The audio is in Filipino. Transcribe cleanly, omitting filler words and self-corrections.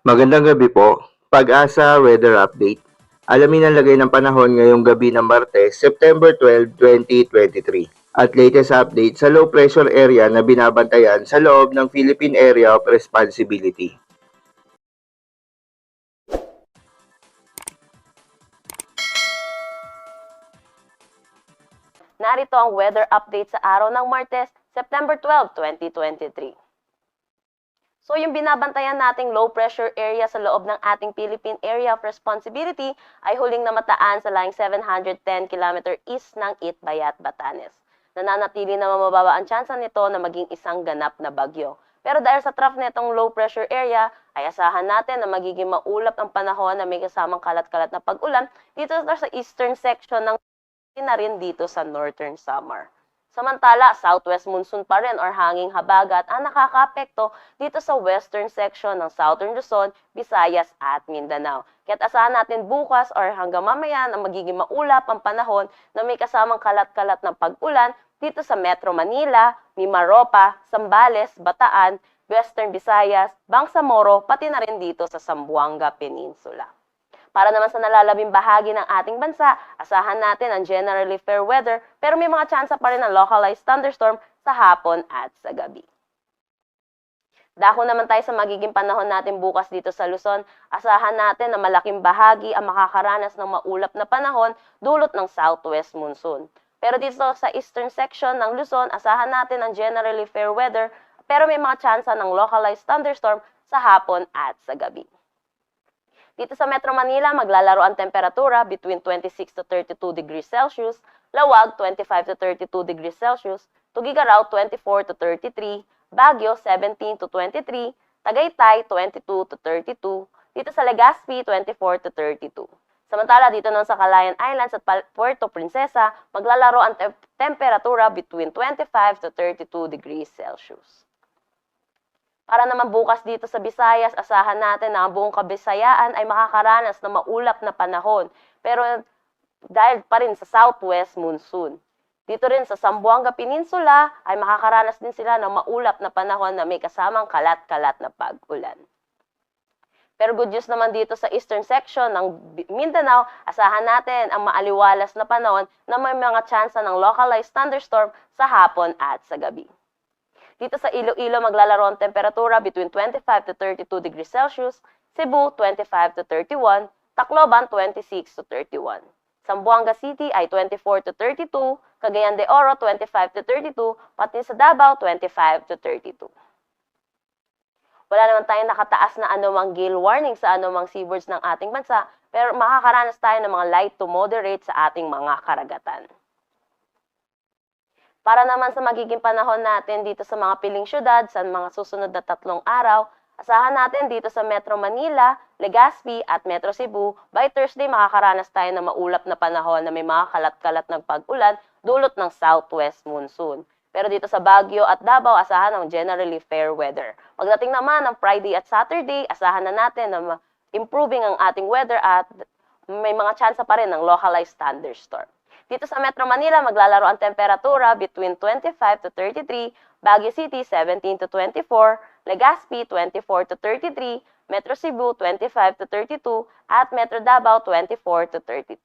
Magandang gabi po. Pag-asa Weather Update. Alamin ang lagay ng panahon ngayong gabi ng Martes, September 12, 2023. At latest update sa low pressure area na binabantayan sa loob ng Philippine Area of Responsibility. Narito ang weather update sa araw ng Martes, September 12, 2023. So yung binabantayan nating low pressure area sa loob ng ating Philippine Area of Responsibility ay huling namataan sa layong 710 km east ng Itbayat, Batanes. Nananatili na mababa ang tsansa nito na maging isang ganap na bagyo. Pero dahil sa trough nitong low pressure area, ay asahan natin na magiging maulap ang panahon na may kasamang kalat-kalat na pag-ulan dito sa eastern section ng na rin dito sa northern Samar. Samantala, southwest monsoon pa rin or hanging habagat ang nakakaapekto dito sa western section ng southern Luzon, Visayas at Mindanao. Kaya't asahan natin bukas or hanggang mamaya na magiging maulap ang panahon na may kasamang kalat-kalat ng pag-ulan dito sa Metro Manila, Mimaropa, Zambales, Bataan, Western Visayas, Bangsamoro, pati na rin dito sa Zamboanga Peninsula. Para naman sa nalalabing bahagi ng ating bansa, asahan natin ang generally fair weather pero may mga tsansa pa rin ng localized thunderstorm sa hapon at sa gabi. Dako naman tayo sa magiging panahon natin bukas dito sa Luzon. Asahan natin na malaking bahagi ang makakaranas ng maulap na panahon dulot ng southwest monsoon. Pero dito sa eastern section ng Luzon, asahan natin ang generally fair weather pero may mga tsansa ng localized thunderstorm sa hapon at sa gabi. Dito sa Metro Manila, maglalaro ang temperatura between 26 to 32 degrees Celsius, Lawag 25 to 32 degrees Celsius, Tugigaraw 24 to 33, Baguio 17 to 23, Tagaytay 22 to 32, dito sa Legazpi 24 to 32. Samantala dito naman sa Calayan Islands at Puerto Princesa, maglalaro ang temperatura between 25 to 32 degrees Celsius. Para naman bukas dito sa Visayas, asahan natin na ang buong Kabisayaan ay makakaranas ng maulap na panahon. Pero dahil pa rin sa southwest monsoon. Dito rin sa Zamboanga Peninsula ay makakaranas din sila ng maulap na panahon na may kasamang kalat-kalat na pag-ulan. Pero good news naman dito sa eastern section ng Mindanao, asahan natin ang maaliwalas na panahon na may mga tsansa ng localized thunderstorm sa hapon at sa gabi. Dito sa Iloilo, maglalaro ang temperatura between 25 to 32 degrees Celsius, Cebu 25 to 31, Tacloban 26 to 31. Zamboanga City ay 24 to 32, Cagayan de Oro 25 to 32, pati sa Davao 25 to 32. Wala naman tayong nakataas na anumang gale warning sa anumang seaboards ng ating bansa, pero makakaranas tayo ng mga light to moderate sa ating mga karagatan. Para naman sa magiging panahon natin dito sa mga piling syudad sa mga susunod na 3 araw, asahan natin dito sa Metro Manila, Legazpi at Metro Cebu, by Thursday makakaranas tayo ng maulap na panahon na may mga kalat-kalat ng pag-ulan dulot ng southwest monsoon. Pero dito sa Baguio at Davao, asahan ng generally fair weather. Pagdating naman ng Friday at Saturday, asahan na natin na improving ang ating weather at may mga tsansa pa rin ng localized thunderstorm. Dito sa Metro Manila, maglalaro ang temperatura between 25 to 33, Baguio City 17 to 24, Legazpi 24 to 33, Metro Cebu 25 to 32, at Metro Davao 24 to 32.